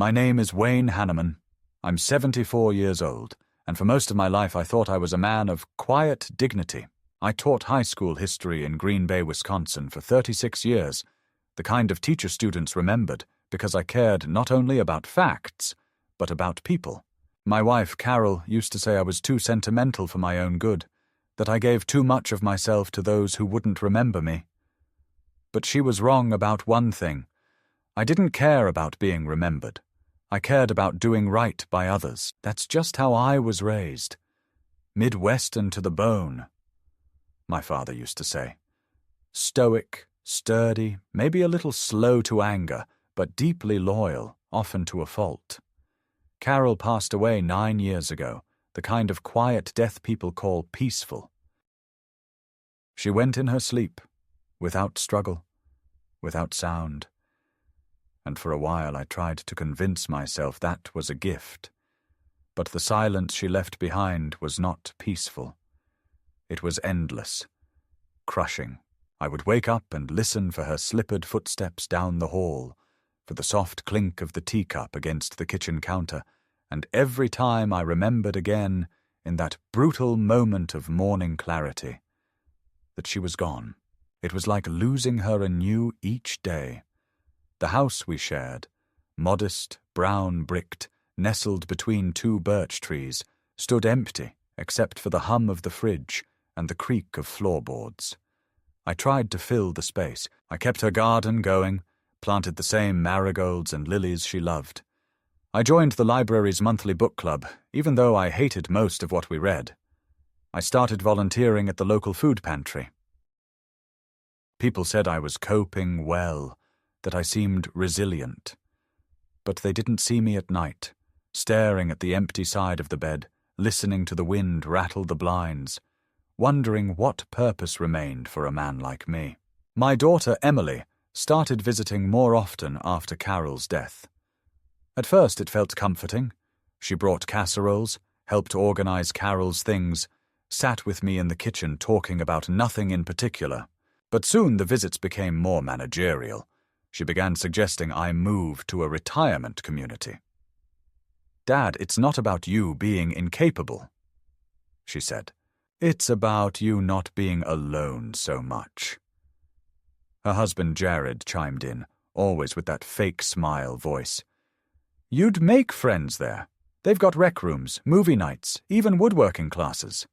My name is Wayne Hanneman. I'm 74 years old, and for most of my life I thought I was a man of quiet dignity. I taught high school history in Green Bay, Wisconsin for 36 years, the kind of teacher students remembered because I cared not only about facts, but about people. My wife, Carol, used to say I was too sentimental for my own good, that I gave too much of myself to those who wouldn't remember me. But she was wrong about one thing. I didn't care about being remembered. I cared about doing right by others. That's just how I was raised. Midwestern to the bone, my father used to say. Stoic, sturdy, maybe a little slow to anger, but deeply loyal, often to a fault. Carol passed away 9 years ago, the kind of quiet death people call peaceful. She went in her sleep, without struggle, without sound. And for a while I tried to convince myself that was a gift. But the silence she left behind was not peaceful. It was endless, crushing. I would wake up and listen for her slippered footsteps down the hall, for the soft clink of the teacup against the kitchen counter, and every time I remembered again, in that brutal moment of morning clarity, that she was gone. It was like losing her anew each day. The house we shared, modest, brown-bricked, nestled between 2 birch trees, stood empty except for the hum of the fridge and the creak of floorboards. I tried to fill the space. I kept her garden going, planted the same marigolds and lilies she loved. I joined the library's monthly book club, even though I hated most of what we read. I started volunteering at the local food pantry. People said I was coping well, that I seemed resilient. But they didn't see me at night, staring at the empty side of the bed, listening to the wind rattle the blinds, wondering what purpose remained for a man like me. My daughter Emily started visiting more often after Carol's death. At first it felt comforting. She brought casseroles, helped organize Carol's things, sat with me in the kitchen talking about nothing in particular. But soon the visits became more managerial. She began suggesting I move to a retirement community. "Dad, it's not about you being incapable," she said. "It's about you not being alone so much." Her husband Jared chimed in, always with that fake smile voice. "You'd make friends there. They've got rec rooms, movie nights, even woodworking classes."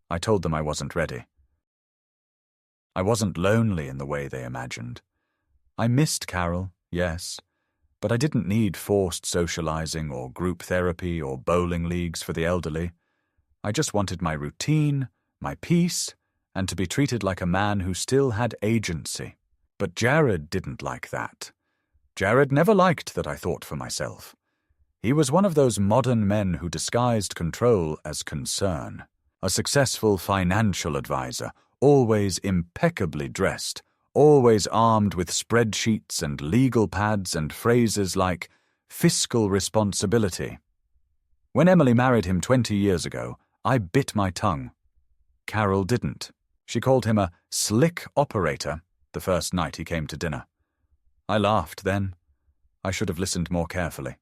I told them I wasn't ready. I wasn't lonely in the way they imagined. I missed Carol, yes, but I didn't need forced socializing or group therapy or bowling leagues for the elderly. I just wanted my routine, my peace, and to be treated like a man who still had agency. But Jared didn't like that. Jared never liked that I thought for myself. He was one of those modern men who disguised control as concern. A successful financial advisor, always impeccably dressed, always armed with spreadsheets and legal pads and phrases like fiscal responsibility. When Emily married him 20 years ago, I bit my tongue. Carol didn't. She called him a slick operator the first night he came to dinner. I laughed then. I should have listened more carefully.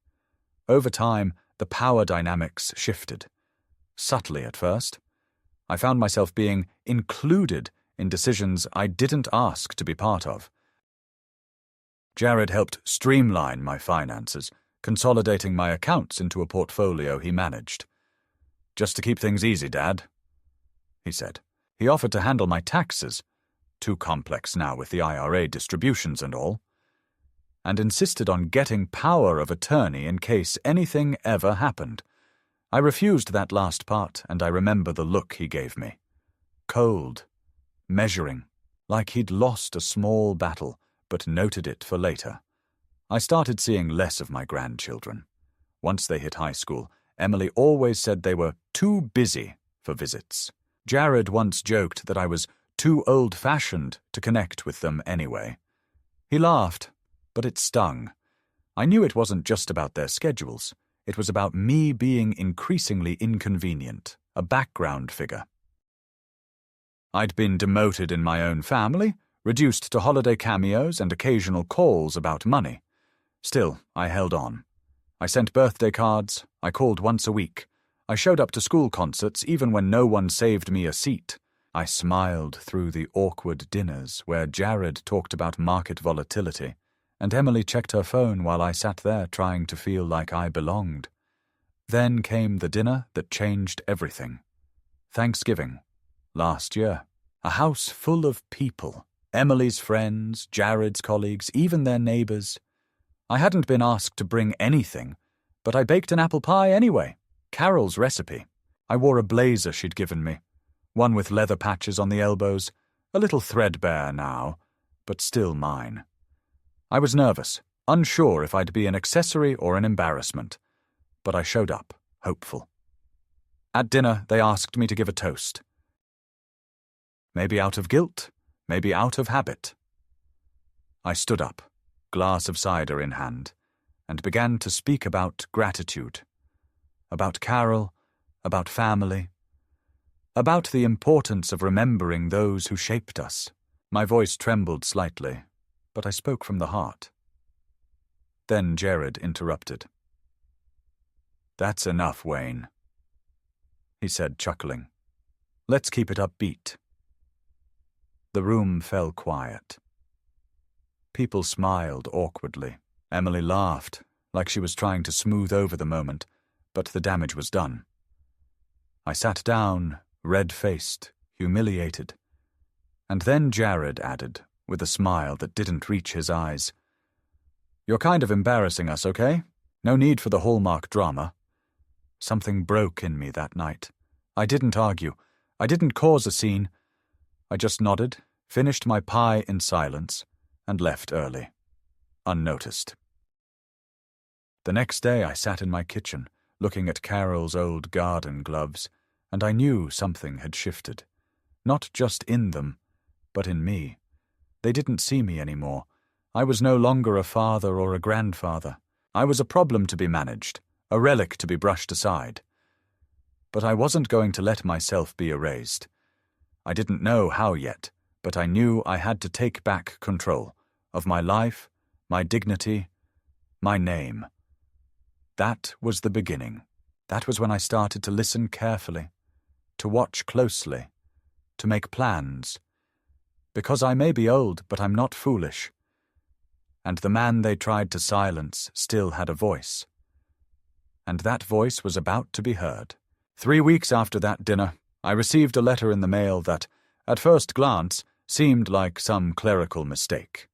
Over time, the power dynamics shifted. Subtly at first. I found myself being included in decisions I didn't ask to be part of. Jared helped streamline my finances, consolidating my accounts into a portfolio he managed. "Just to keep things easy, Dad," he said. He offered to handle my taxes, too complex now with the IRA distributions and all, and insisted on getting power of attorney in case anything ever happened. I refused that last part, and I remember the look he gave me. Cold, measuring, like he'd lost a small battle, but noted it for later. I started seeing less of my grandchildren. Once they hit high school, Emily always said they were too busy for visits. Jared once joked that I was too old-fashioned to connect with them anyway. He laughed, but it stung. I knew it wasn't just about their schedules. It was about me being increasingly inconvenient, a background figure. I'd been demoted in my own family, reduced to holiday cameos and occasional calls about money. Still, I held on. I sent birthday cards, I called once a week. I showed up to school concerts even when no one saved me a seat. I smiled through the awkward dinners where Jared talked about market volatility, and Emily checked her phone while I sat there trying to feel like I belonged. Then came the dinner that changed everything. Thanksgiving. Last year. A house full of people. Emily's friends, Jared's colleagues, even their neighbours. I hadn't been asked to bring anything, but I baked an apple pie anyway. Carol's recipe. I wore a blazer she'd given me, one with leather patches on the elbows, a little threadbare now, but still mine. I was nervous, unsure if I'd be an accessory or an embarrassment, but I showed up, hopeful. At dinner, they asked me to give a toast. Maybe out of guilt, maybe out of habit. I stood up, glass of cider in hand, and began to speak about gratitude. About Carol, about family, about the importance of remembering those who shaped us. My voice trembled slightly, but I spoke from the heart. Then Jared interrupted. "That's enough, Wayne," he said, chuckling. "Let's keep it upbeat." The room fell quiet. People smiled awkwardly. Emily laughed, like she was trying to smooth over the moment, but the damage was done. I sat down, red-faced, humiliated. And then Jared added, with a smile that didn't reach his eyes, "You're kind of embarrassing us, okay? No need for the Hallmark drama." Something broke in me that night. I didn't argue. I didn't cause a scene. I just nodded, finished my pie in silence, and left early, unnoticed. The next day I sat in my kitchen, looking at Carol's old garden gloves, and I knew something had shifted. Not just in them, but in me. They didn't see me anymore. I was no longer a father or a grandfather. I was a problem to be managed, a relic to be brushed aside. But I wasn't going to let myself be erased. I didn't know how yet, but I knew I had to take back control of my life, my dignity, my name. That was the beginning. That was when I started to listen carefully, to watch closely, to make plans. Because I may be old, but I'm not foolish. And the man they tried to silence still had a voice. And that voice was about to be heard. 3 weeks after that dinner, I received a letter in the mail that, at first glance, seemed like some clerical mistake.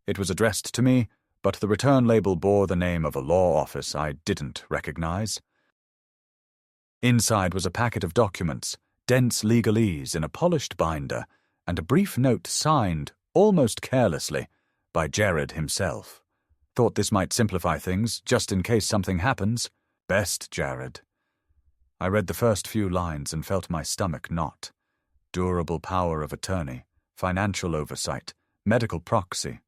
It was addressed to me, but the return label bore the name of a law office I didn't recognize. Inside was a packet of documents, dense legalese in a polished binder, and a brief note signed, almost carelessly, by Jared himself. Thought this might simplify things, just in case something happens. Best, Jared. I read the first few lines and felt my stomach knot. Durable power of attorney, financial oversight, medical proxy,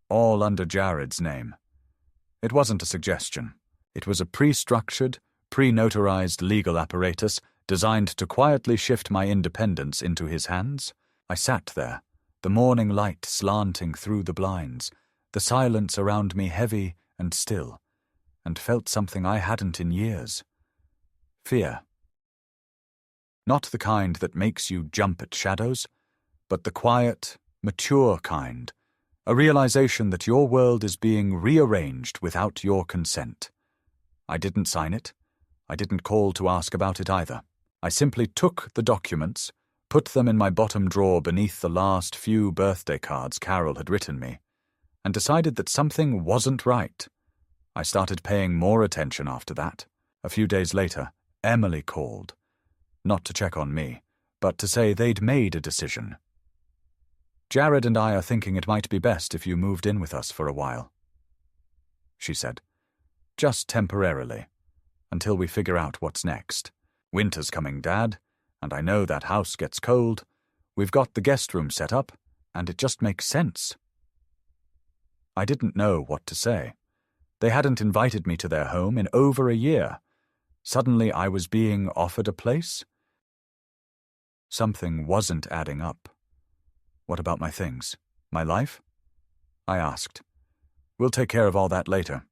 all under Jared's name. It wasn't a suggestion. It was a pre-structured, pre-notarized legal apparatus designed to quietly shift my independence into his hands. I sat there, the morning light slanting through the blinds, the silence around me heavy and still, and felt something I hadn't in years. Fear. Not the kind that makes you jump at shadows, but the quiet, mature kind, a realization that your world is being rearranged without your consent. I didn't sign it. I didn't call to ask about it either. I simply took the documents, put them in my bottom drawer beneath the last few birthday cards Carol had written me, and decided that something wasn't right. I started paying more attention after that. A few days later, Emily called. Not to check on me, but to say they'd made a decision. "Jared and I are thinking it might be best if you moved in with us for a while," she said. "Just temporarily, until we figure out what's next. Winter's coming, Dad, and I know that house gets cold. We've got the guest room set up, and it just makes sense." I didn't know what to say. They hadn't invited me to their home in over a year. Suddenly I was being offered a place? Something wasn't adding up. What about my things? My life? I asked. We'll take care of all that later.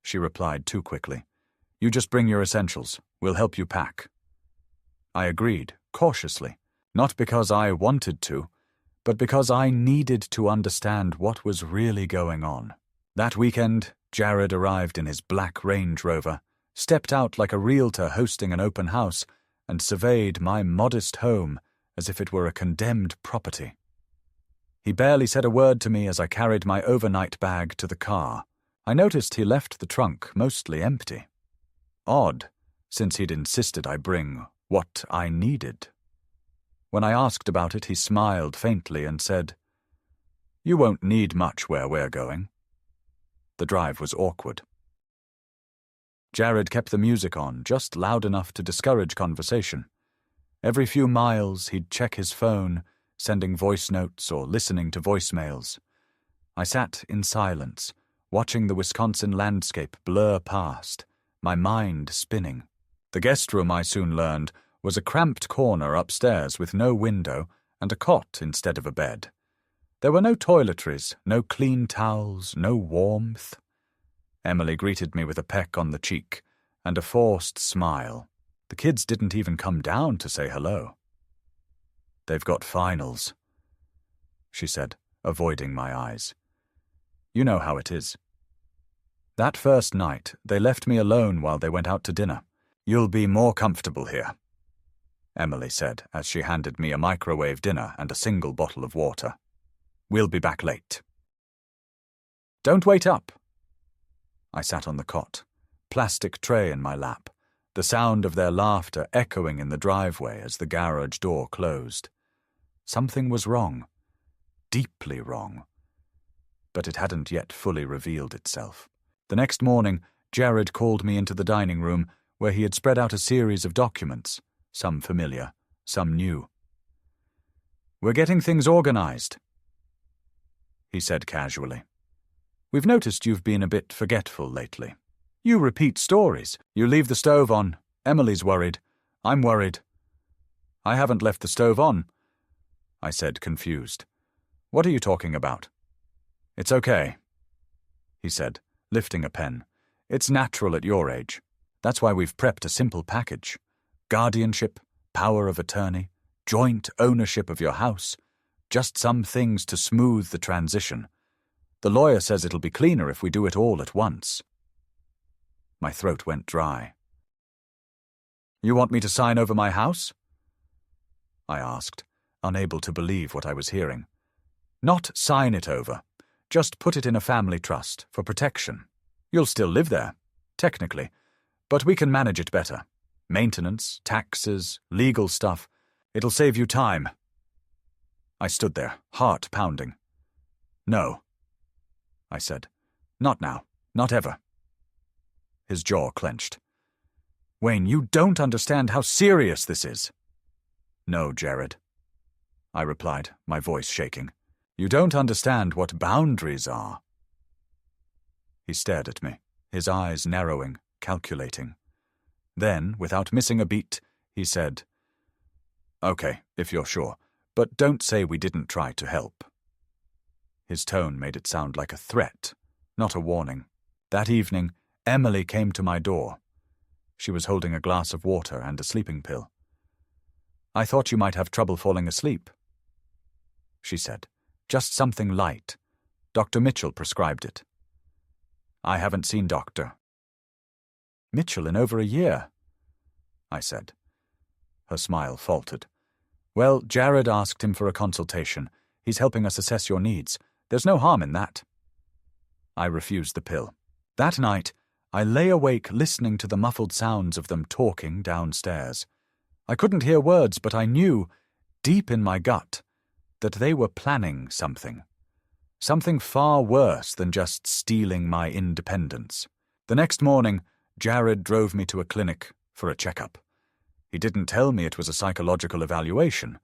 She replied too quickly. You just bring your essentials. We'll help you pack. I agreed, cautiously, not because I wanted to, but because I needed to understand what was really going on. That weekend, Jared arrived in his black Range Rover, stepped out like a realtor hosting an open house, and surveyed my modest home as if it were a condemned property. He barely said a word to me as I carried my overnight bag to the car. I noticed he left the trunk mostly empty. Odd, since he'd insisted I bring what I needed. When I asked about it, he smiled faintly and said, You won't need much where we're going. The drive was awkward. Jared kept the music on, just loud enough to discourage conversation. Every few miles, he'd check his phone, sending voice notes or listening to voicemails. I sat in silence, watching the Wisconsin landscape blur past, my mind spinning. The guest room, I soon learned, was a cramped corner upstairs with no window and a cot instead of a bed. There were no toiletries, no clean towels, no warmth. Emily greeted me with a peck on the cheek and a forced smile. The kids didn't even come down to say hello. They've got finals, she said, avoiding my eyes. You know how it is. That first night, they left me alone while they went out to dinner. You'll be more comfortable here, Emily said as she handed me a microwave dinner and a single bottle of water. We'll be back late. Don't wait up. I sat on the cot, plastic tray in my lap, the sound of their laughter echoing in the driveway as the garage door closed. Something was wrong, deeply wrong, but it hadn't yet fully revealed itself. The next morning, Jared called me into the dining room where he had spread out a series of documents, some familiar, some new. We're getting things organized, he said casually. We've noticed you've been a bit forgetful lately. You repeat stories. You leave the stove on. Emily's worried. I'm worried. I haven't left the stove on, I said, confused. What are you talking about? It's okay, he said, lifting a pen. It's natural at your age. That's why we've prepped a simple package. Guardianship, power of attorney, joint ownership of your house. Just some things to smooth the transition. The lawyer says it'll be cleaner if we do it all at once. My throat went dry. You want me to sign over my house? I asked, unable to believe what I was hearing. Not sign it over. Just put it in a family trust for protection. You'll still live there, technically, but we can manage it better. Maintenance, taxes, legal stuff. It'll save you time. I stood there, heart pounding. No, I said. Not now. Not ever. His jaw clenched. Wayne, you don't understand how serious this is. No, Jared, I replied, my voice shaking. You don't understand what boundaries are. He stared at me, his eyes narrowing, calculating. Then, without missing a beat, he said, Okay, if you're sure, but don't say we didn't try to help. His tone made it sound like a threat, not a warning. That evening, Emily came to my door. She was holding a glass of water and a sleeping pill. I thought you might have trouble falling asleep, she said. Just something light. Dr. Mitchell prescribed it. I haven't seen Dr. Mitchell in over a year, I said. Her smile faltered. Well, Jared asked him for a consultation. He's helping us assess your needs. There's no harm in that. I refused the pill. That night, I lay awake listening to the muffled sounds of them talking downstairs. I couldn't hear words, but I knew, deep in my gut, that they were planning something. Something far worse than just stealing my independence. The next morning, Jared drove me to a clinic for a checkup. He didn't tell me it was a psychological evaluation.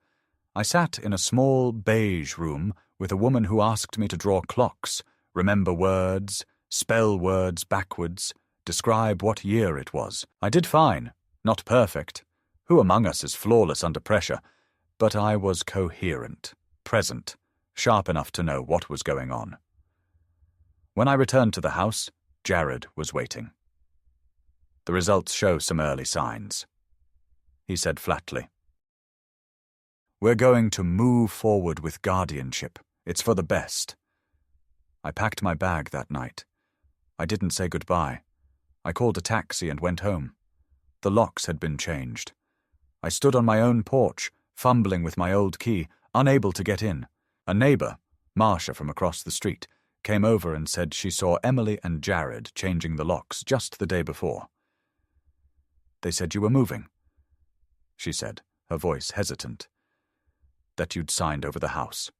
I sat in a small beige room with a woman who asked me to draw clocks, remember words, spell words backwards, describe what year it was. I did fine, not perfect. Who among us is flawless under pressure? But I was coherent, present, sharp enough to know what was going on. When I returned to the house, Jared was waiting. "The results show some early signs," he said flatly. "We're going to move forward with guardianship. It's for the best." I packed my bag that night. I didn't say goodbye. I called a taxi and went home. The locks had been changed. I stood on my own porch, fumbling with my old key, unable to get in. A neighbor, Marcia from across the street, came over and said she saw Emily and Jared changing the locks just the day before. "They said you were moving," she said, her voice hesitant. "That you'd signed over the house."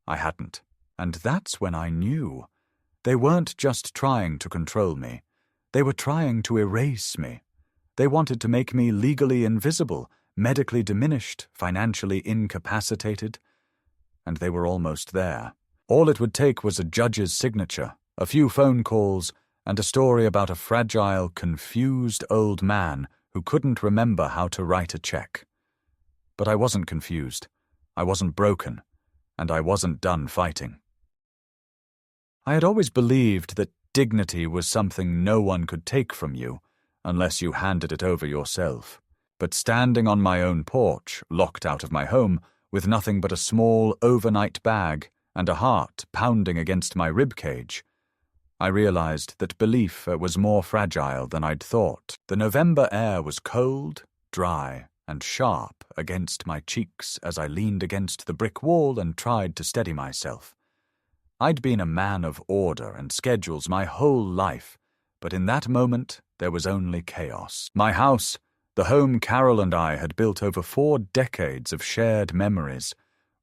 I hadn't, and that's when I knew. They weren't just trying to control me. They were trying to erase me. They wanted to make me legally invisible, medically diminished, financially incapacitated. And they were almost there. All it would take was a judge's signature, a few phone calls, and a story about a fragile, confused old man who couldn't remember how to write a check. But I wasn't confused. I wasn't broken. And I wasn't done fighting. I had always believed that dignity was something no one could take from you, unless you handed it over yourself. But standing on my own porch, locked out of my home, with nothing but a small overnight bag and a heart pounding against my ribcage, I realized that belief was more fragile than I'd thought. The November air was cold, dry, and sharp against my cheeks as I leaned against the brick wall and tried to steady myself. I'd been a man of order and schedules my whole life, but in that moment there was only chaos. My house, the home Carol and I had built over 4 decades of shared memories,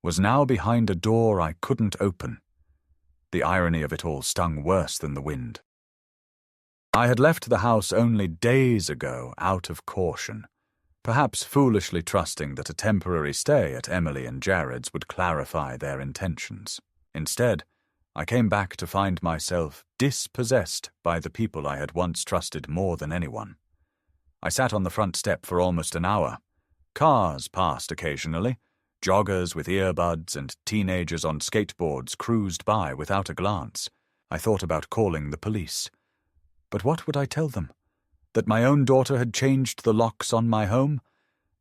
was now behind a door I couldn't open. The irony of it all stung worse than the wind. I had left the house only days ago out of caution, perhaps foolishly trusting that a temporary stay at Emily and Jared's would clarify their intentions. Instead, I came back to find myself dispossessed by the people I had once trusted more than anyone. I sat on the front step for almost an hour. Cars passed occasionally. Joggers with earbuds and teenagers on skateboards cruised by without a glance. I thought about calling the police. But what would I tell them? That my own daughter had changed the locks on my home?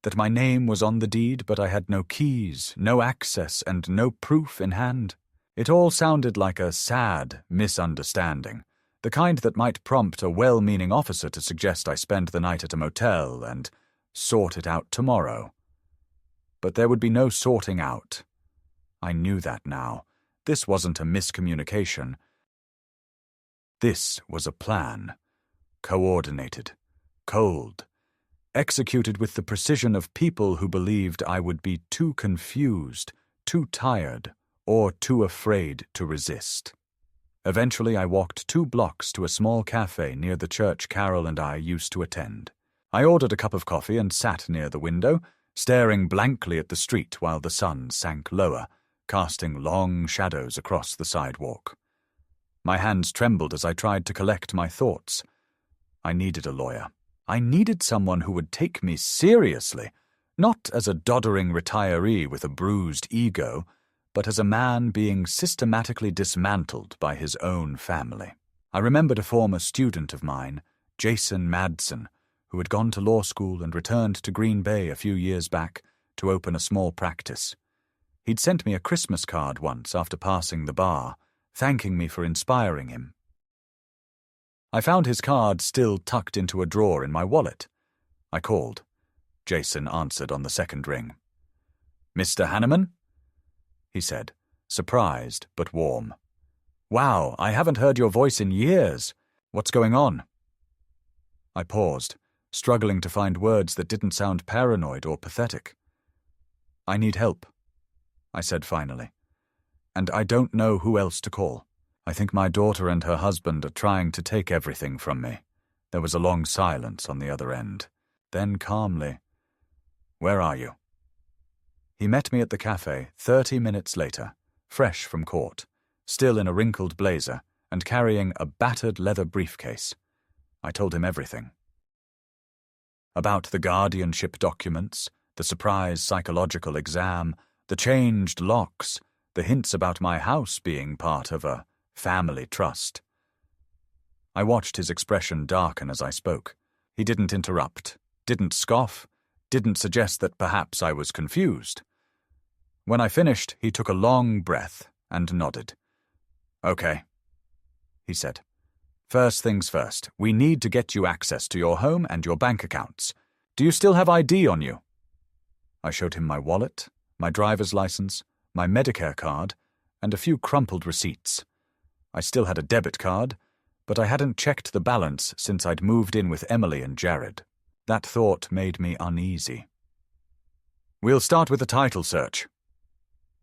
That my name was on the deed, but I had no keys, no access, and no proof in hand? It all sounded like a sad misunderstanding, the kind that might prompt a well-meaning officer to suggest I spend the night at a motel and sort it out tomorrow. But there would be no sorting out. I knew that now. This wasn't a miscommunication. This was a plan. Coordinated. Cold. Executed with the precision of people who believed I would be too confused, too tired, or too afraid to resist. Eventually I walked 2 blocks to a small cafe near the church Carol and I used to attend. I ordered a cup of coffee and sat near the window, staring blankly at the street while the sun sank lower, casting long shadows across the sidewalk. My hands trembled as I tried to collect my thoughts. I needed a lawyer. I needed someone who would take me seriously, not as a doddering retiree with a bruised ego, but as a man being systematically dismantled by his own family. I remembered a former student of mine, Jason Madsen, who had gone to law school and returned to Green Bay a few years back to open a small practice. He'd sent me a Christmas card once after passing the bar, thanking me for inspiring him. I found his card still tucked into a drawer in my wallet. I called. Jason answered on the second ring. "Mr. Hanneman?" he said, surprised but warm. "Wow, I haven't heard your voice in years. What's going on?" I paused, struggling to find words that didn't sound paranoid or pathetic. "I need help," I said finally. "And I don't know who else to call. I think my daughter and her husband are trying to take everything from me." There was a long silence on the other end. Then calmly, "Where are you?" He met me at the cafe 30 minutes later, fresh from court, still in a wrinkled blazer and carrying a battered leather briefcase. I told him everything. About the guardianship documents, the surprise psychological exam, the changed locks, the hints about my house being part of a family trust. I watched his expression darken as I spoke. He didn't interrupt, didn't scoff, didn't suggest that perhaps I was confused. When I finished, he took a long breath and nodded. "Okay," he said. "First things first, we need to get you access to your home and your bank accounts. Do you still have ID on you?" I showed him my wallet, my driver's license, my Medicare card, and a few crumpled receipts. I still had a debit card, but I hadn't checked the balance since I'd moved in with Emily and Jared. That thought made me uneasy. "We'll start with the title search,"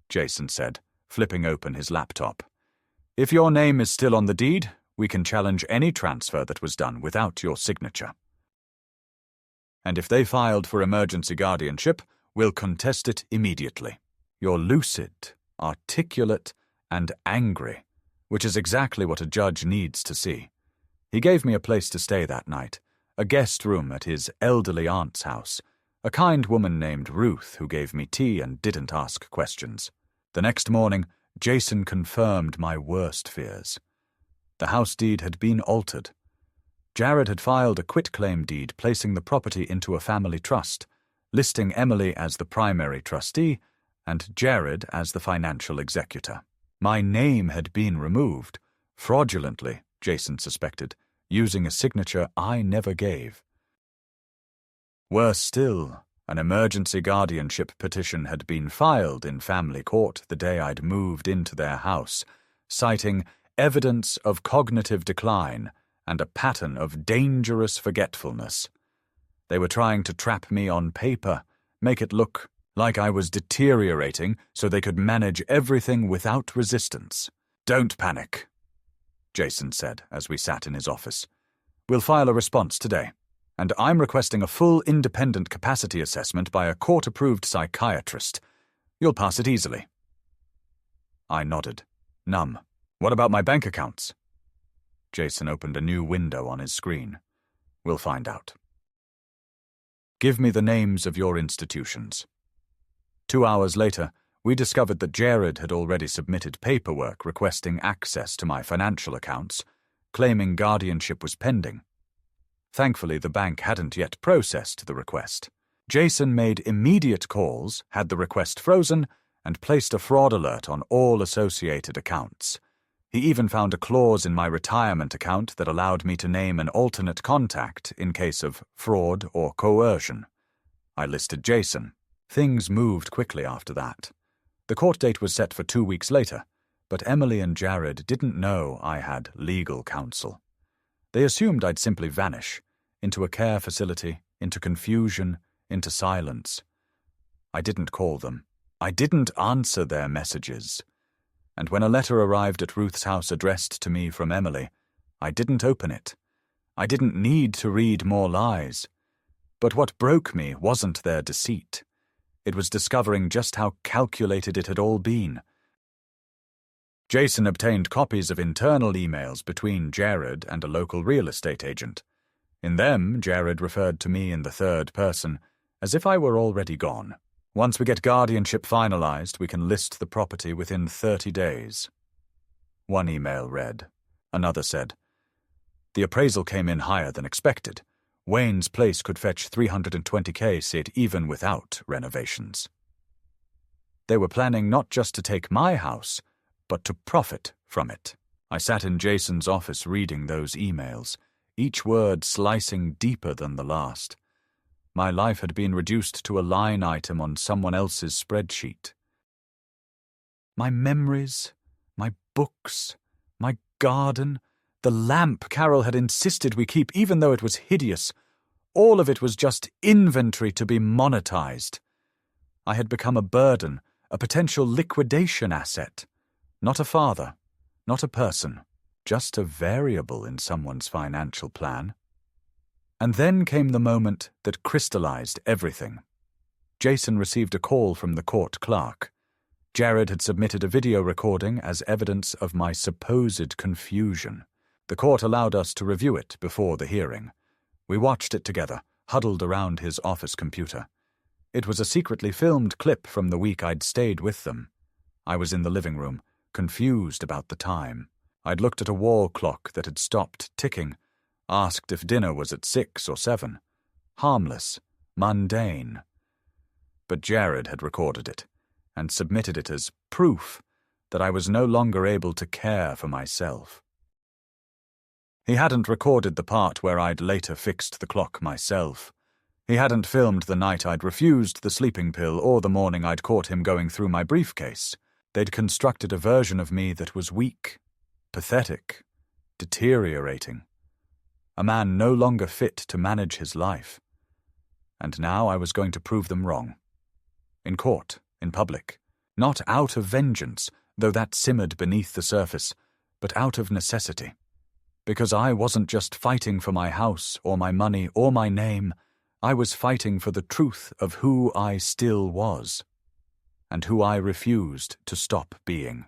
Jason said, flipping open his laptop. "If your name is still on the deed, we can challenge any transfer that was done without your signature. And if they filed for emergency guardianship, we'll contest it immediately. You're lucid, articulate, and angry, which is exactly what a judge needs to see." He gave me a place to stay that night, a guest room at his elderly aunt's house, a kind woman named Ruth who gave me tea and didn't ask questions. The next morning, Jason confirmed my worst fears. The house deed had been altered. Jared had filed a quitclaim deed placing the property into a family trust, listing Emily as the primary trustee and Jared as the financial executor. My name had been removed, fraudulently, Jason suspected, using a signature I never gave. Worse still, an emergency guardianship petition had been filed in family court the day I'd moved into their house, citing evidence of cognitive decline and a pattern of dangerous forgetfulness. They were trying to trap me on paper, make it look like I was deteriorating so they could manage everything without resistance. "Don't panic," Jason said as we sat in his office. "We'll file a response today, and I'm requesting a full independent capacity assessment by a court-approved psychiatrist. You'll pass it easily." I nodded, numb. "What about my bank accounts?" Jason opened a new window on his screen. "We'll find out. Give me the names of your institutions." 2 hours later, we discovered that Jared had already submitted paperwork requesting access to my financial accounts, claiming guardianship was pending. Thankfully, the bank hadn't yet processed the request. Jason made immediate calls, had the request frozen, and placed a fraud alert on all associated accounts. He even found a clause in my retirement account that allowed me to name an alternate contact in case of fraud or coercion. I listed Jason. Things moved quickly after that. The court date was set for 2 weeks later, but Emily and Jared didn't know I had legal counsel. They assumed I'd simply vanish, into a care facility, into confusion, into silence. I didn't call them. I didn't answer their messages. And when a letter arrived at Ruth's house addressed to me from Emily, I didn't open it. I didn't need to read more lies. But what broke me wasn't their deceit. It was discovering just how calculated it had all been. Jason obtained copies of internal emails between Jared and a local real estate agent. In them, Jared referred to me in the third person, as if I were already gone. "Once we get guardianship finalized, we can list the property within 30 days. One email read. Another said, "The appraisal came in higher than expected. Wayne's place could fetch $320K, Sid, even without renovations." They were planning not just to take my house, but to profit from it. I sat in Jason's office reading those emails, each word slicing deeper than the last. My life had been reduced to a line item on someone else's spreadsheet. My memories, my books, my garden, the lamp Carol had insisted we keep even though it was hideous, all of it was just inventory to be monetized. I had become a burden, a potential liquidation asset. Not a father, not a person, just a variable in someone's financial plan. And then came the moment that crystallized everything. Jason received a call from the court clerk. Jared had submitted a video recording as evidence of my supposed confusion. The court allowed us to review it before the hearing. We watched it together, huddled around his office computer. It was a secretly filmed clip from the week I'd stayed with them. I was in the living room, confused about the time. I'd looked at a wall clock that had stopped ticking, asked if dinner was at 6 or 7. Harmless, mundane. But Jared had recorded it, and submitted it as proof that I was no longer able to care for myself. He hadn't recorded the part where I'd later fixed the clock myself. He hadn't filmed the night I'd refused the sleeping pill or the morning I'd caught him going through my briefcase. They'd constructed a version of me that was weak, pathetic, deteriorating. A man no longer fit to manage his life. And now I was going to prove them wrong. In court, in public. Not out of vengeance, though that simmered beneath the surface, but out of necessity. Because I wasn't just fighting for my house or my money or my name, I was fighting for the truth of who I still was, and who I refused to stop being.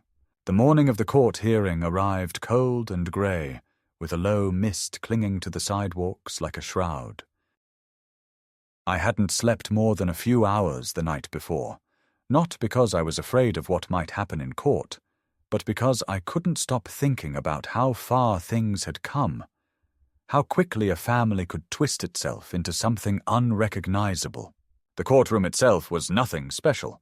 The morning of the court hearing arrived cold and grey, with a low mist clinging to the sidewalks like a shroud. I hadn't slept more than a few hours the night before, not because I was afraid of what might happen in court, but because I couldn't stop thinking about how far things had come, how quickly a family could twist itself into something unrecognizable. The courtroom itself was nothing special.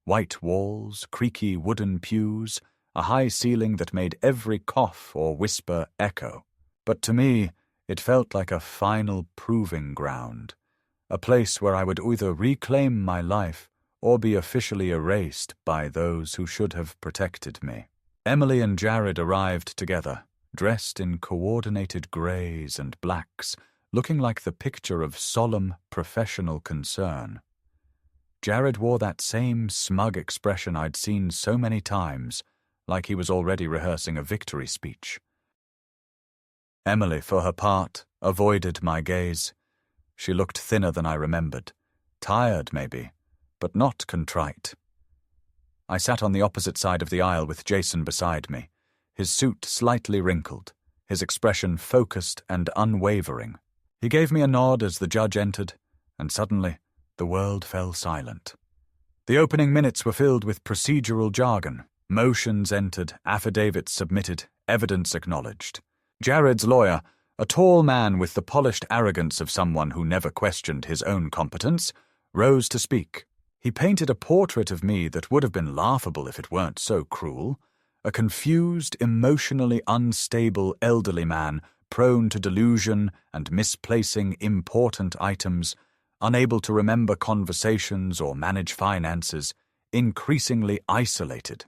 White walls, creaky wooden pews, a high ceiling that made every cough or whisper echo. But to me, it felt like a final proving ground, a place where I would either reclaim my life or be officially erased by those who should have protected me. Emily and Jared arrived together, dressed in coordinated greys and blacks, looking like the picture of solemn professional concern. Jared wore that same smug expression I'd seen so many times, like he was already rehearsing a victory speech. Emily, for her part, avoided my gaze. She looked thinner than I remembered, tired maybe, but not contrite. I sat on the opposite side of the aisle with Jason beside me, his suit slightly wrinkled, his expression focused and unwavering. He gave me a nod as the judge entered, and suddenly the world fell silent. The opening minutes were filled with procedural jargon, motions entered, affidavits submitted, evidence acknowledged. Jared's lawyer, a tall man with the polished arrogance of someone who never questioned his own competence, rose to speak. He painted a portrait of me that would have been laughable if it weren't so cruel. A confused, emotionally unstable elderly man, prone to delusion and misplacing important items, unable to remember conversations or manage finances, increasingly isolated.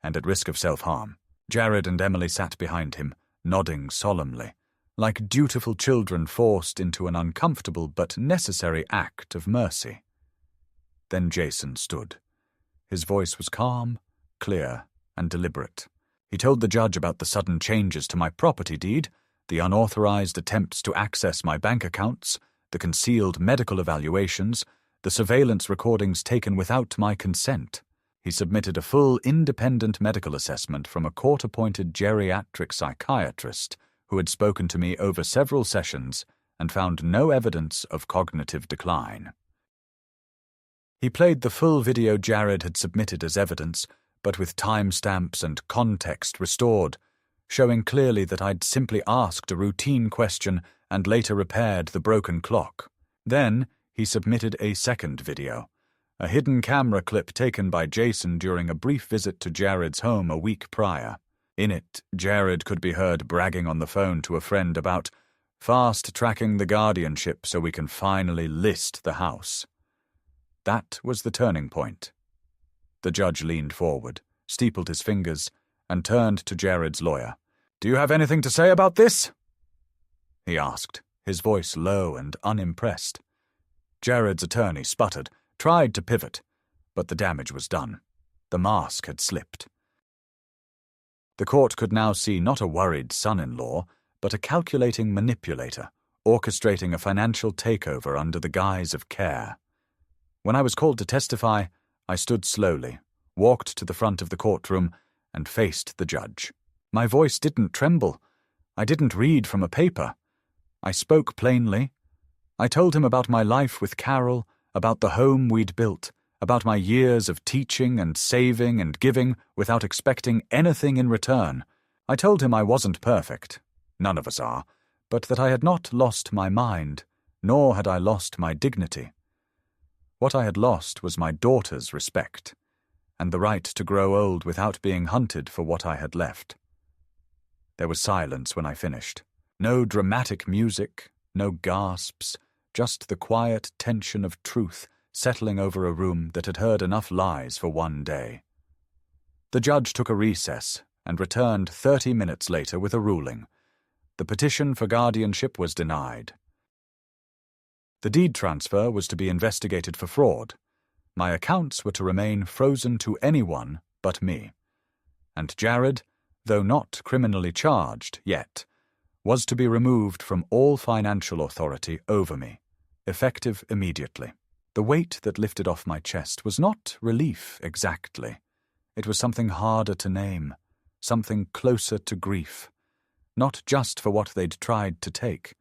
And at risk of self-harm, Jared and Emily sat behind him, nodding solemnly, like dutiful children forced into an uncomfortable but necessary act of mercy. Then Jason stood. His voice was calm, clear, and deliberate. He told the judge about the sudden changes to my property deed, the unauthorized attempts to access my bank accounts, the concealed medical evaluations, the surveillance recordings taken without my consent. He submitted a full independent medical assessment from a court-appointed geriatric psychiatrist who had spoken to me over several sessions and found no evidence of cognitive decline. He played the full video Jared had submitted as evidence, but with timestamps and context restored, showing clearly that I'd simply asked a routine question and later repaired the broken clock. Then he submitted a second video, a hidden camera clip taken by Jason during a brief visit to Jared's home a week prior. In it, Jared could be heard bragging on the phone to a friend about fast-tracking the guardianship so we can finally list the house. That was the turning point. The judge leaned forward, steepled his fingers, and turned to Jared's lawyer. "Do you have anything to say about this?" he asked, his voice low and unimpressed. Jared's attorney sputtered, tried to pivot, but the damage was done. The mask had slipped. The court could now see not a worried son-in-law, but a calculating manipulator, orchestrating a financial takeover under the guise of care. When I was called to testify, I stood slowly, walked to the front of the courtroom, and faced the judge. My voice didn't tremble. I didn't read from a paper. I spoke plainly. I told him about my life with Carol, about the home we'd built, about my years of teaching and saving and giving without expecting anything in return. I told him I wasn't perfect, none of us are, but that I had not lost my mind, nor had I lost my dignity. What I had lost was my daughter's respect, and the right to grow old without being hunted for what I had left. There was silence when I finished. No dramatic music, no gasps, just the quiet tension of truth settling over a room that had heard enough lies for one day. The judge took a recess and returned 30 minutes later with a ruling. The petition for guardianship was denied. The deed transfer was to be investigated for fraud. My accounts were to remain frozen to anyone but me. And Jared, though not criminally charged yet, was to be removed from all financial authority over me, effective immediately. The weight that lifted off my chest was not relief exactly. It was something harder to name, something closer to grief, not just for what they'd tried to take,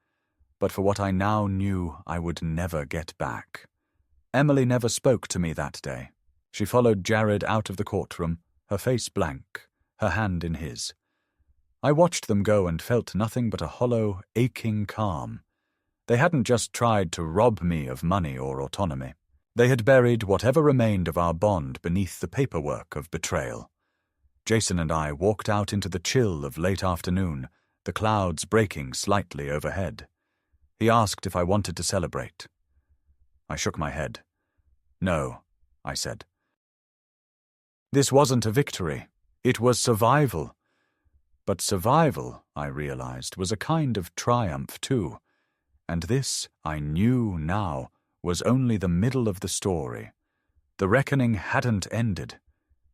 but for what I now knew I would never get back. Emily never spoke to me that day. She followed Jared out of the courtroom, her face blank, her hand in his. I watched them go and felt nothing but a hollow, aching calm. They hadn't just tried to rob me of money or autonomy. They had buried whatever remained of our bond beneath the paperwork of betrayal. Jason and I walked out into the chill of late afternoon, the clouds breaking slightly overhead. He asked if I wanted to celebrate. I shook my head. No, I said. This wasn't a victory. It was survival. But survival, I realized, was a kind of triumph too. And this, I knew now, was only the middle of the story. The reckoning hadn't ended.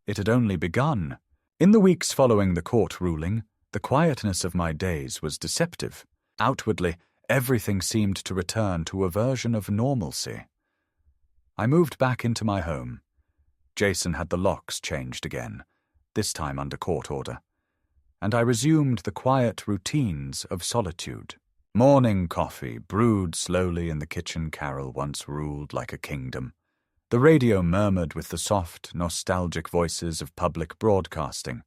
It had only begun. In the weeks following the court ruling, the quietness of my days was deceptive. Outwardly, everything seemed to return to a version of normalcy. I moved back into my home. Jason had the locks changed again, this time under court order, and I resumed the quiet routines of solitude. Morning coffee brewed slowly in the kitchen Carol once ruled like a kingdom. The radio murmured with the soft, nostalgic voices of public broadcasting.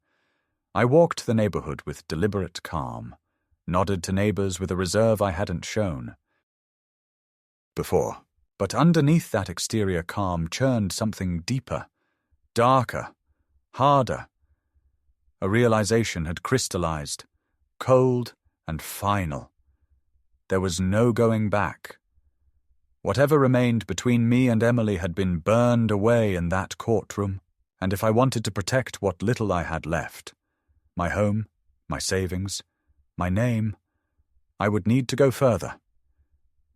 I walked the neighborhood with deliberate calm, nodded to neighbors with a reserve I hadn't shown before. But underneath that exterior calm churned something deeper, darker, harder. A realization had crystallized, cold and final. There was no going back. Whatever remained between me and Emily had been burned away in that courtroom, and if I wanted to protect what little I had left, my home, my savings, my name, I would need to go further.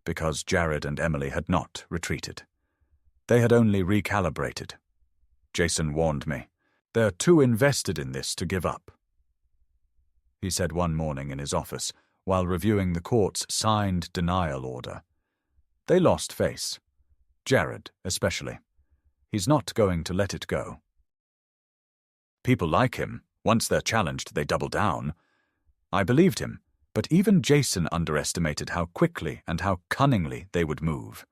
Because Jared and Emily had not retreated. They had only recalibrated. Jason warned me. They're too invested in this to give up. He said one morning in his office, while reviewing the court's signed denial order. They lost face. Jared, especially. He's not going to let it go. People like him. Once they're challenged, they double down. I believed him. But even Jason underestimated how quickly and how cunningly they would move.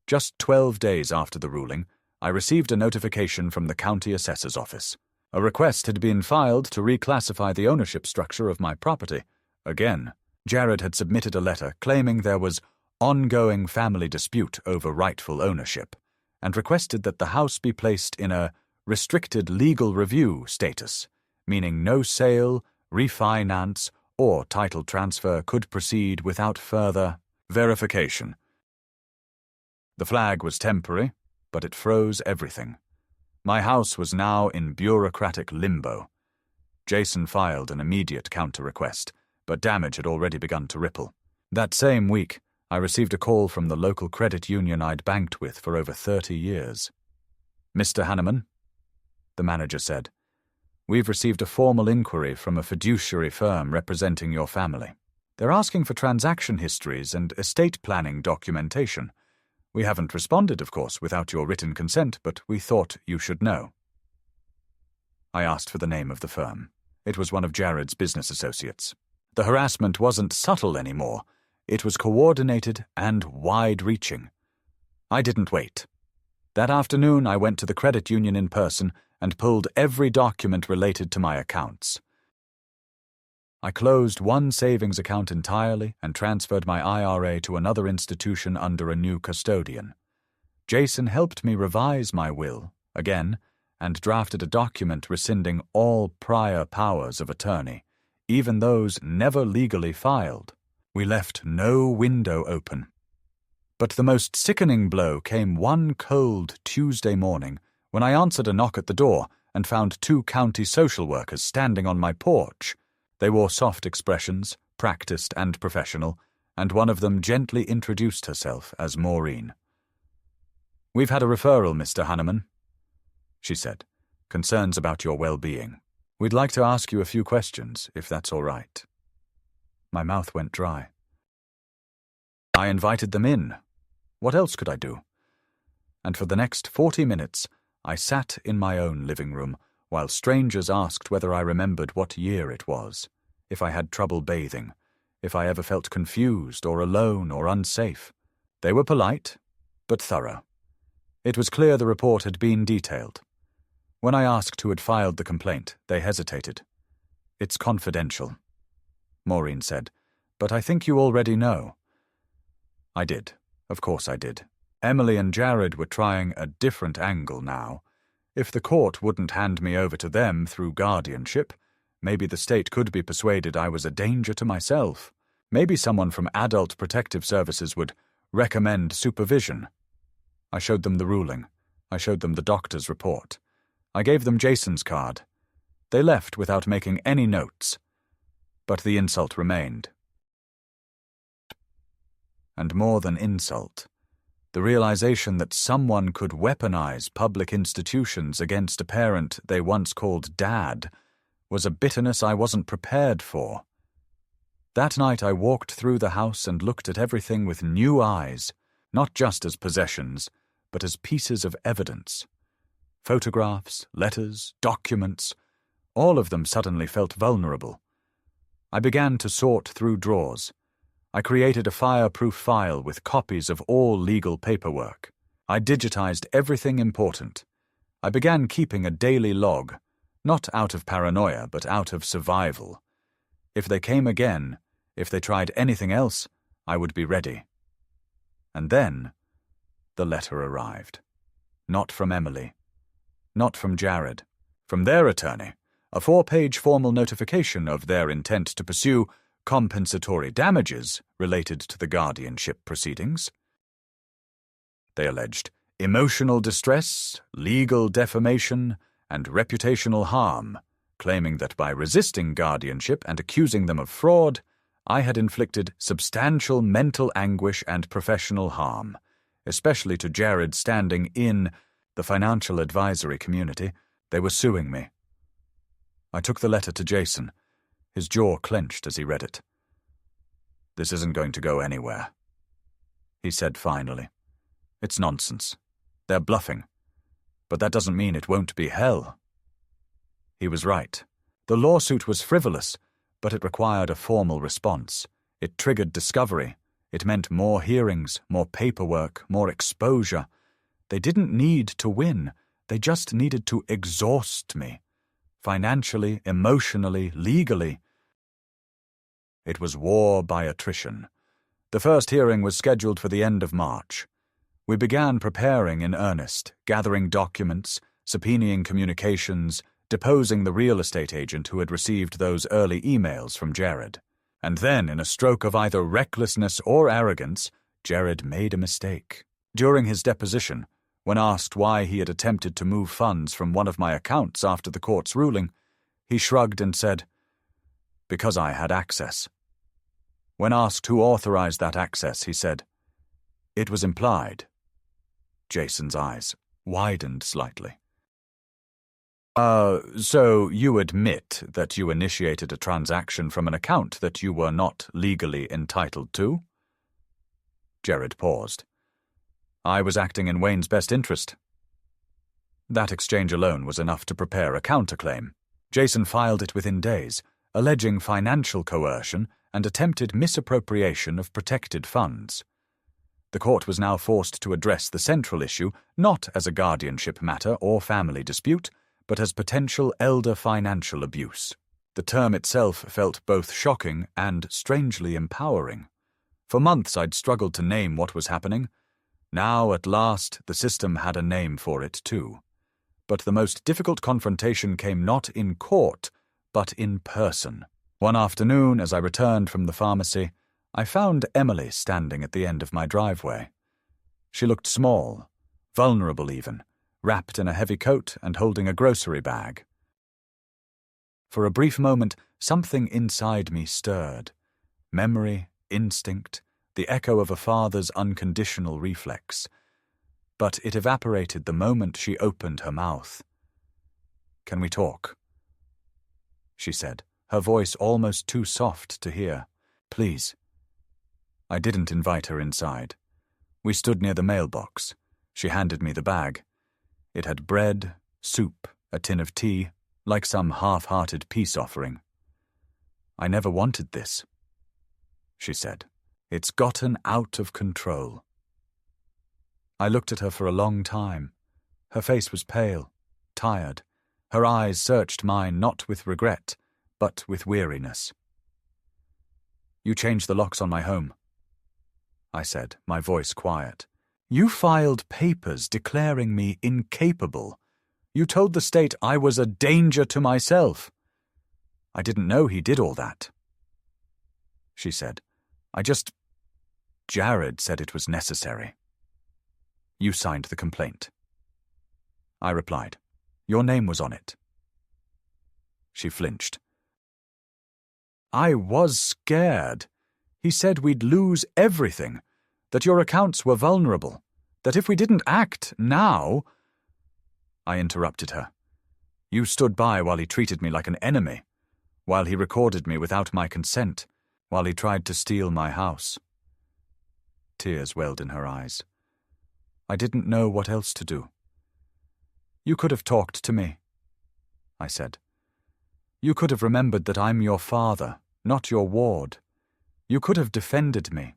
Just 12 days after the ruling, I received a notification from the county assessor's office. A request had been filed to reclassify the ownership structure of my property. Again, Jared had submitted a letter claiming there was ongoing family dispute over rightful ownership, and requested that the house be placed in a restricted legal review status, meaning no sale, refinance, or title transfer could proceed without further verification. The flag was temporary, but it froze everything. My house was now in bureaucratic limbo. Jason filed an immediate counter-request, but damage had already begun to ripple. That same week, I received a call from the local credit union I'd banked with for over 30 years. Mr. Hanneman, the manager said, we've received a formal inquiry from a fiduciary firm representing your family. They're asking for transaction histories and estate planning documentation. We haven't responded, of course, without your written consent, but we thought you should know. I asked for the name of the firm. It was one of Jared's business associates. The harassment wasn't subtle anymore. It was coordinated and wide-reaching. I didn't wait. That afternoon, I went to the credit union in person and pulled every document related to my accounts. I closed one savings account entirely and transferred my IRA to another institution under a new custodian. Jason helped me revise my will, again, and drafted a document rescinding all prior powers of attorney, even those never legally filed. We left no window open. But the most sickening blow came one cold Tuesday morning when I answered a knock at the door and found 2 county social workers standing on my porch. They wore soft expressions, practiced and professional, and one of them gently introduced herself as Maureen. "We've had a referral, Mr. Hanneman," she said. "Concerns about your well-being. We'd like to ask you a few questions, if that's all right." My mouth went dry. I invited them in. What else could I do? And for the next 40 minutes, I sat in my own living room while strangers asked whether I remembered what year it was, if I had trouble bathing, if I ever felt confused or alone or unsafe. They were polite, but thorough. It was clear the report had been detailed. When I asked who had filed the complaint, they hesitated. "It's confidential," Maureen said, "but I think you already know." I did. Of course I did. Emily and Jared were trying a different angle now. If the court wouldn't hand me over to them through guardianship, maybe the state could be persuaded I was a danger to myself. Maybe someone from Adult Protective Services would recommend supervision. I showed them the ruling. I showed them the doctor's report. I gave them Jason's card. They left without making any notes. But the insult remained. And more than insult, the realization that someone could weaponize public institutions against a parent they once called Dad was a bitterness I wasn't prepared for. That night I walked through the house and looked at everything with new eyes, not just as possessions, but as pieces of evidence. Photographs, letters, documents, all of them suddenly felt vulnerable. I began to sort through drawers. I created a fireproof file with copies of all legal paperwork. I digitized everything important. I began keeping a daily log, not out of paranoia, but out of survival. If they came again, if they tried anything else, I would be ready. And then the letter arrived. Not from Emily. Not from Jared. From their attorney. A 4-page formal notification of their intent to pursue compensatory damages related to the guardianship proceedings. They alleged emotional distress, legal defamation, and reputational harm, claiming that by resisting guardianship and accusing them of fraud, I had inflicted substantial mental anguish and professional harm, especially to Jared standing in the financial advisory community. They were suing me. I took the letter to Jason. His jaw clenched as he read it. "This isn't going to go anywhere," he said finally. "It's nonsense. They're bluffing. But that doesn't mean it won't be hell." He was right. The lawsuit was frivolous, but it required a formal response. It triggered discovery. It meant more hearings, more paperwork, more exposure. They didn't need to win. They just needed to exhaust me. Financially, emotionally, legally. It was war by attrition. The first hearing was scheduled for the end of March. We began preparing in earnest, gathering documents, subpoenaing communications, deposing the real estate agent who had received those early emails from Jared. And then, in a stroke of either recklessness or arrogance, Jared made a mistake. During his deposition, when asked why he had attempted to move funds from one of my accounts after the court's ruling, he shrugged and said, "Because I had access." When asked who authorized that access, he said, "It was implied." Jason's eyes widened slightly. So you admit that you initiated a transaction from an account that you were not legally entitled to?" Jared paused. "I was acting in Wayne's best interest." That exchange alone was enough to prepare a counterclaim. Jason filed it within days, alleging financial coercion and attempted misappropriation of protected funds. The court was now forced to address the central issue not as a guardianship matter or family dispute, but as potential elder financial abuse. The term itself felt both shocking and strangely empowering. For months I'd struggled to name what was happening. Now, at last, the system had a name for it too. But the most difficult confrontation came not in court, but in person. One afternoon, as I returned from the pharmacy, I found Emily standing at the end of my driveway. She looked small, vulnerable even, wrapped in a heavy coat and holding a grocery bag. For a brief moment, something inside me stirred. Memory, instinct, the echo of a father's unconditional reflex. But it evaporated the moment she opened her mouth. "Can we talk?" she said, her voice almost too soft to hear. "Please." I didn't invite her inside. We stood near the mailbox. She handed me the bag. It had bread, soup, a tin of tea, like some half-hearted peace offering. "I never wanted this," she said. "It's gotten out of control." I looked at her for a long time. Her face was pale, tired. Her eyes searched mine not with regret, but with weariness. "You changed the locks on my home," I said, my voice quiet. "You filed papers declaring me incapable. You told the state I was a danger to myself." "I didn't know he did all that," she said. Jared said it was necessary." "You signed the complaint," I replied. "Your name was on it." She flinched. "I was scared. He said we'd lose everything, that your accounts were vulnerable, that if we didn't act now—" I interrupted her. "You stood by while he treated me like an enemy, while he recorded me without my consent, while he tried to steal my house." Tears welled in her eyes. I didn't know what else to do. "You could have talked to me," I said. "You could have remembered that I'm your father, not your ward. You could have defended me."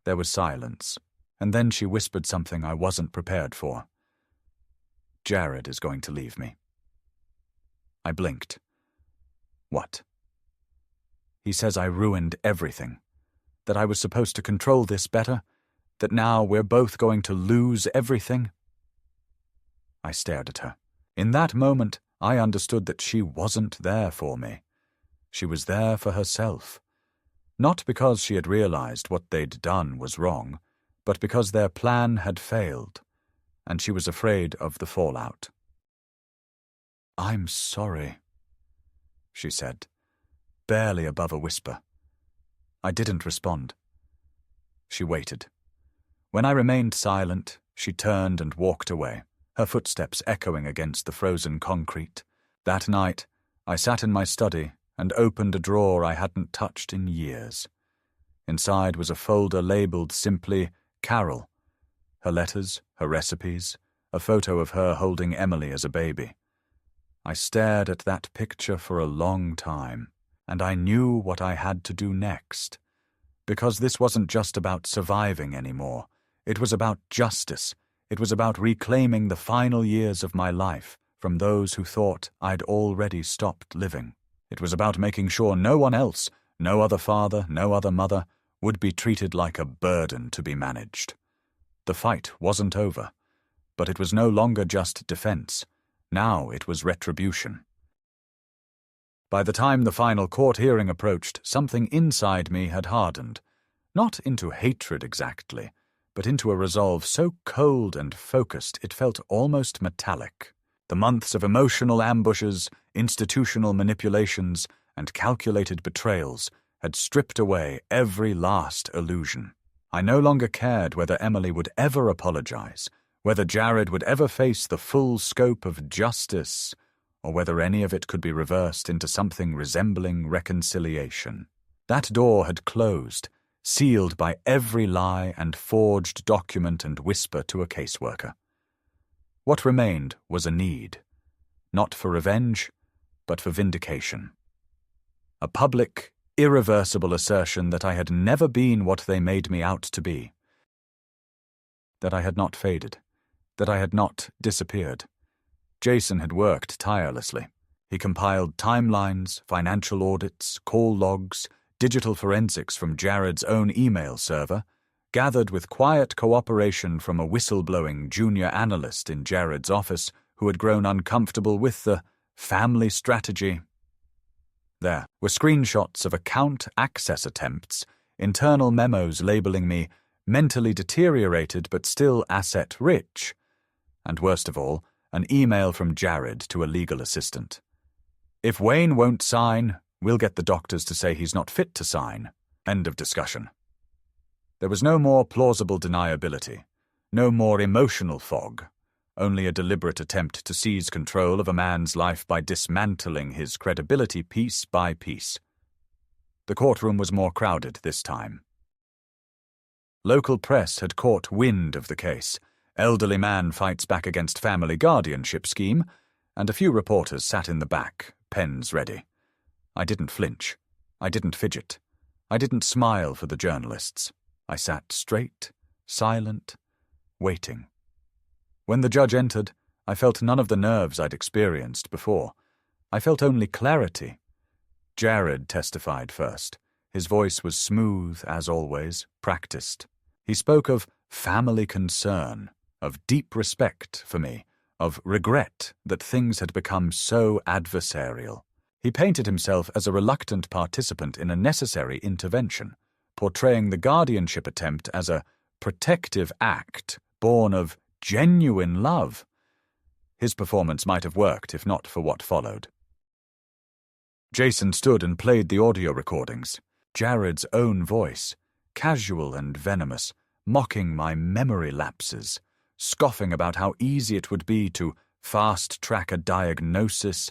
There was silence, and then she whispered something I wasn't prepared for. "Jared is going to leave me." I blinked. "What?" "He says I ruined everything, that I was supposed to control this better, that now we're both going to lose everything." I stared at her. In that moment, I understood that she wasn't there for me. She was there for herself. Not because she had realized what they'd done was wrong, but because their plan had failed, and she was afraid of the fallout. "I'm sorry," she said, barely above a whisper. I didn't respond. She waited. When I remained silent, she turned and walked away, her footsteps echoing against the frozen concrete. That night, I sat in my study and opened a drawer I hadn't touched in years. Inside was a folder labeled simply Carol. Her letters, her recipes, a photo of her holding Emily as a baby. I stared at that picture for a long time, and I knew what I had to do next. Because this wasn't just about surviving anymore. It was about justice. It was about reclaiming the final years of my life from those who thought I'd already stopped living. It was about making sure no one else, no other father, no other mother, would be treated like a burden to be managed. The fight wasn't over, but it was no longer just defense. Now it was retribution. By the time the final court hearing approached, something inside me had hardened. Not into hatred exactly, but into a resolve so cold and focused it felt almost metallic. The months of emotional ambushes, institutional manipulations, and calculated betrayals had stripped away every last illusion. I no longer cared whether Emily would ever apologize, whether Jared would ever face the full scope of justice, or whether any of it could be reversed into something resembling reconciliation. That door had closed, sealed by every lie and forged document and whisper to a caseworker. What remained was a need, not for revenge, but for vindication. A public, irreversible assertion that I had never been what they made me out to be. That I had not faded. That I had not disappeared. Jason had worked tirelessly. He compiled timelines, financial audits, call logs, digital forensics from Jared's own email server, gathered with quiet cooperation from a whistleblowing junior analyst in Jared's office who had grown uncomfortable with the family strategy. There were screenshots of account access attempts, internal memos labeling me mentally deteriorated but still asset-rich, and worst of all, an email from Jared to a legal assistant. If Wayne won't sign, we'll get the doctors to say he's not fit to sign. End of discussion. There was no more plausible deniability, no more emotional fog, only a deliberate attempt to seize control of a man's life by dismantling his credibility piece by piece. The courtroom was more crowded this time. Local press had caught wind of the case. Elderly man fights back against family guardianship scheme, and a few reporters sat in the back, pens ready. I didn't flinch. I didn't fidget. I didn't smile for the journalists. I sat straight, silent, waiting. When the judge entered, I felt none of the nerves I'd experienced before. I felt only clarity. Jared testified first. His voice was smooth, as always, practiced. He spoke of family concern, of deep respect for me, of regret that things had become so adversarial. He painted himself as a reluctant participant in a necessary intervention, portraying the guardianship attempt as a protective act born of genuine love. His performance might have worked if not for what followed. Jason stood and played the audio recordings. Jared's own voice, casual and venomous, mocking my memory lapses, scoffing about how easy it would be to fast-track a diagnosis,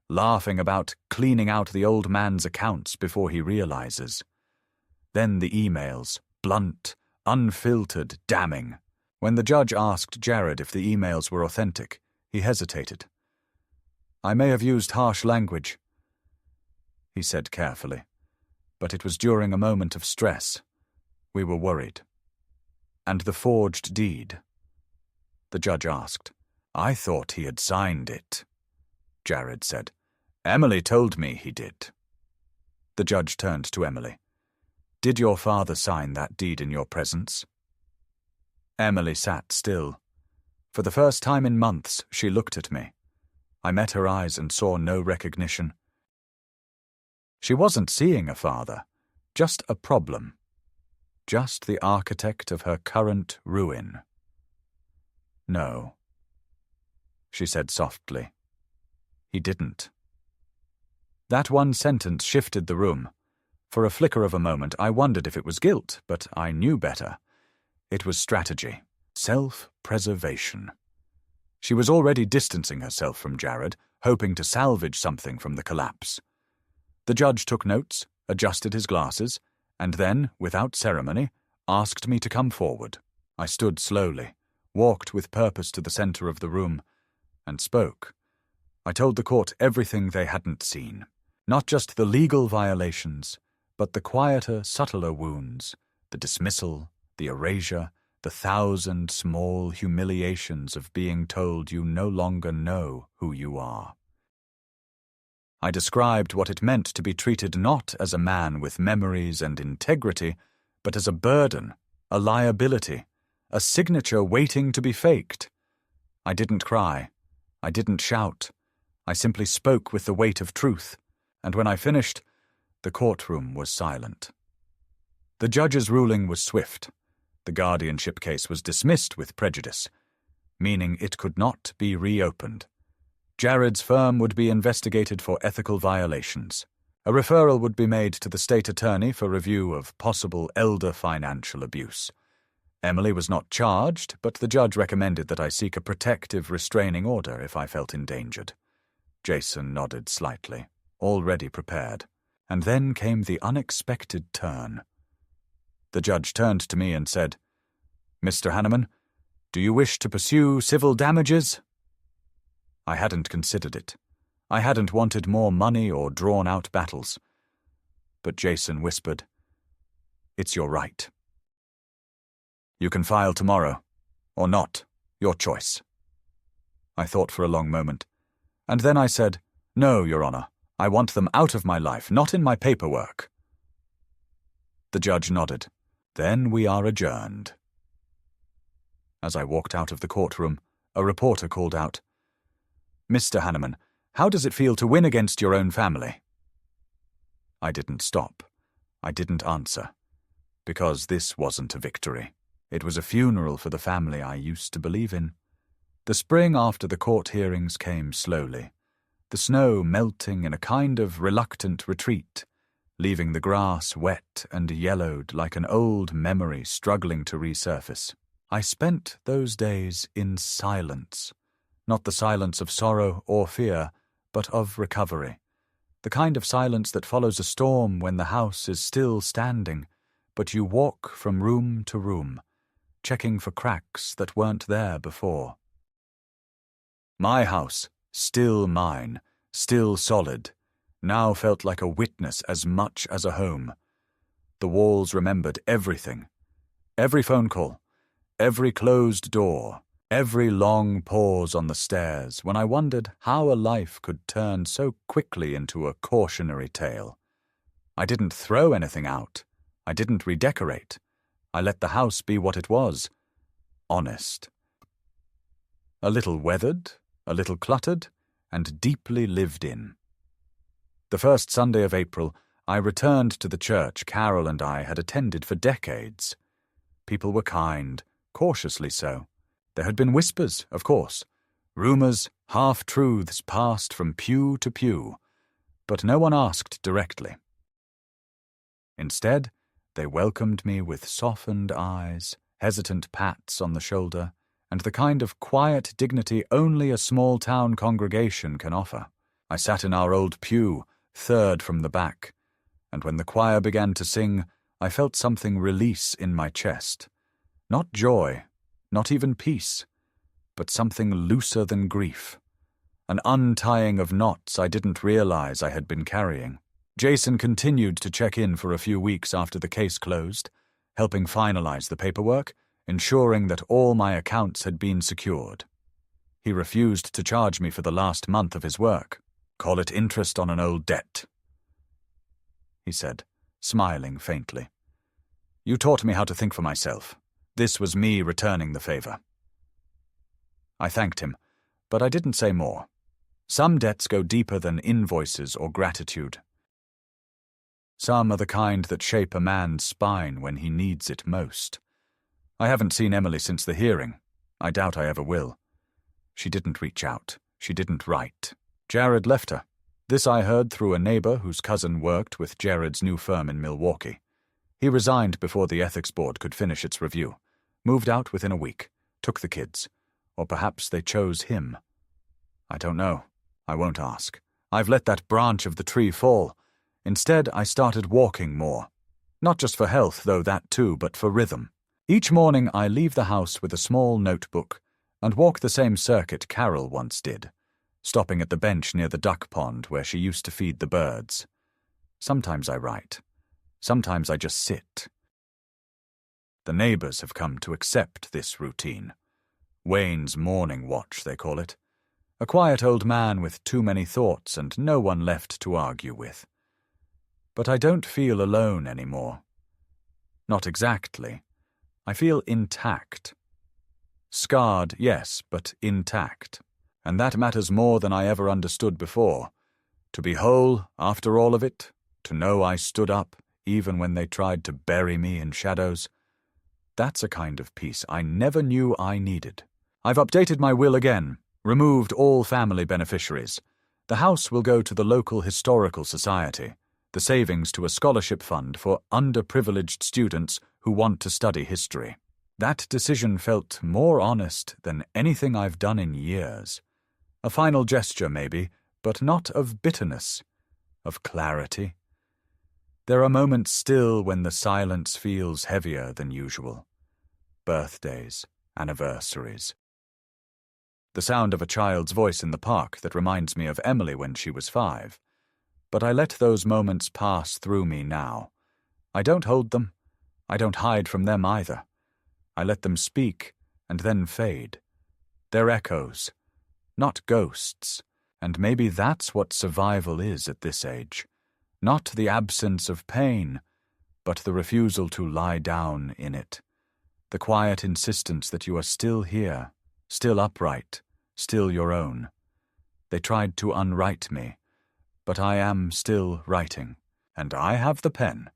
laughing about cleaning out the old man's accounts before he realizes. Then the emails, blunt, unfiltered, damning. When the judge asked Jared if the emails were authentic, he hesitated. "I may have used harsh language," he said carefully, but it was during a moment of stress. We were worried. "And the forged deed?" The judge asked. "I thought he had signed it," Jared said. "Emily told me he did." The judge turned to Emily. "Did your father sign that deed in your presence?" Emily sat still. For the first time in months, she looked at me. I met her eyes and saw no recognition. She wasn't seeing a father, just a problem. Just the architect of her current ruin. "No," she said softly. "He didn't." That one sentence shifted the room. For a flicker of a moment, I wondered if it was guilt, but I knew better. It was strategy, self-preservation. She was already distancing herself from Jared, hoping to salvage something from the collapse. The judge took notes, adjusted his glasses, and then, without ceremony, asked me to come forward. I stood slowly, walked with purpose to the center of the room, and spoke. I told the court everything they hadn't seen. Not just the legal violations, but the quieter, subtler wounds, the dismissal, the erasure, the 1,000 small humiliations of being told you no longer know who you are. I described what it meant to be treated not as a man with memories and integrity, but as a burden, a liability, a signature waiting to be faked. I didn't cry. I didn't shout. I simply spoke with the weight of truth, and when I finished, the courtroom was silent. The judge's ruling was swift. The guardianship case was dismissed with prejudice, meaning it could not be reopened. Jared's firm would be investigated for ethical violations. A referral would be made to the state attorney for review of possible elder financial abuse. Emily was not charged, but the judge recommended that I seek a protective restraining order if I felt endangered. Jason nodded slightly, already prepared. And then came the unexpected turn. The judge turned to me and said, "Mr. Hanneman, do you wish to pursue civil damages?" I hadn't considered it. I hadn't wanted more money or drawn-out battles. but Jason whispered, "It's your right. You can file tomorrow, or not, your choice." I thought for a long moment, and then I said, "No, Your Honor, I want them out of my life, not in my paperwork." The judge nodded. "Then we are adjourned." As I walked out of the courtroom, a reporter called out, "Mr. Hanneman, how does it feel to win against your own family?" I didn't stop. I didn't answer. Because this wasn't a victory. It was a funeral for the family I used to believe in. The spring after the court hearings came slowly, the snow melting in a kind of reluctant retreat, leaving the grass wet and yellowed like an old memory struggling to resurface. I spent those days in silence, not the silence of sorrow or fear, but of recovery, the kind of silence that follows a storm when the house is still standing, but you walk from room to room, checking for cracks that weren't there before. My house, still mine, still solid, now felt like a witness as much as a home. The walls remembered everything. Every phone call, every closed door, every long pause on the stairs when I wondered how a life could turn so quickly into a cautionary tale. I didn't throw anything out. I didn't redecorate. I let the house be what it was. Honest. A little weathered, a little cluttered, and deeply lived in. The first Sunday of April, I returned to the church Carol and I had attended for decades. People were kind, cautiously so. There had been whispers, of course, rumors, half-truths passed from pew to pew, but no one asked directly. Instead, they welcomed me with softened eyes, hesitant pats on the shoulder, and the kind of quiet dignity only a small-town congregation can offer. I sat in our old pew, third from the back, and when the choir began to sing, I felt something release in my chest. Not joy, not even peace, but something looser than grief. An untying of knots I didn't realize I had been carrying. Jason continued to check in for a few weeks after the case closed, helping finalize the paperwork, ensuring that all my accounts had been secured. He refused to charge me for the last month of his work. "Call it interest on an old debt," he said, smiling faintly. "You taught me how to think for myself. This was me returning the favor." I thanked him, but I didn't say more. Some debts go deeper than invoices or gratitude. Some are the kind that shape a man's spine when he needs it most. I haven't seen Emily since the hearing. I doubt I ever will. She didn't reach out. She didn't write. Jared left her. This I heard through a neighbor whose cousin worked with Jared's new firm in Milwaukee. He resigned before the ethics board could finish its review, moved out within a week, took the kids. Or perhaps they chose him. I don't know. I won't ask. I've let that branch of the tree fall. Instead, I started walking more. Not just for health, though that too, but for rhythm. Each morning I leave the house with a small notebook and walk the same circuit Carol once did, stopping at the bench near the duck pond where she used to feed the birds. Sometimes I write. Sometimes I just sit. The neighbors have come to accept this routine. Wayne's morning watch, they call it. A quiet old man with too many thoughts and no one left to argue with. But I don't feel alone anymore. Not exactly. I feel intact. Scarred, yes, but intact. And that matters more than I ever understood before. To be whole after all of it, to know I stood up even when they tried to bury me in shadows, that's a kind of peace I never knew I needed. I've updated my will again, removed all family beneficiaries. The house will go to the local historical society, the savings to a scholarship fund for underprivileged students who want to study history. That decision felt more honest than anything I've done in years. A final gesture, maybe, but not of bitterness, of clarity. There are moments still when the silence feels heavier than usual. Birthdays, anniversaries. The sound of a child's voice in the park that reminds me of Emily when she was 5. But I let those moments pass through me now. I don't hold them. I don't hide from them either. I let them speak and then fade. They're echoes, not ghosts, and maybe that's what survival is at this age. Not the absence of pain, but the refusal to lie down in it. The quiet insistence that you are still here, still upright, still your own. They tried to unwrite me, but I am still writing, and I have the pen.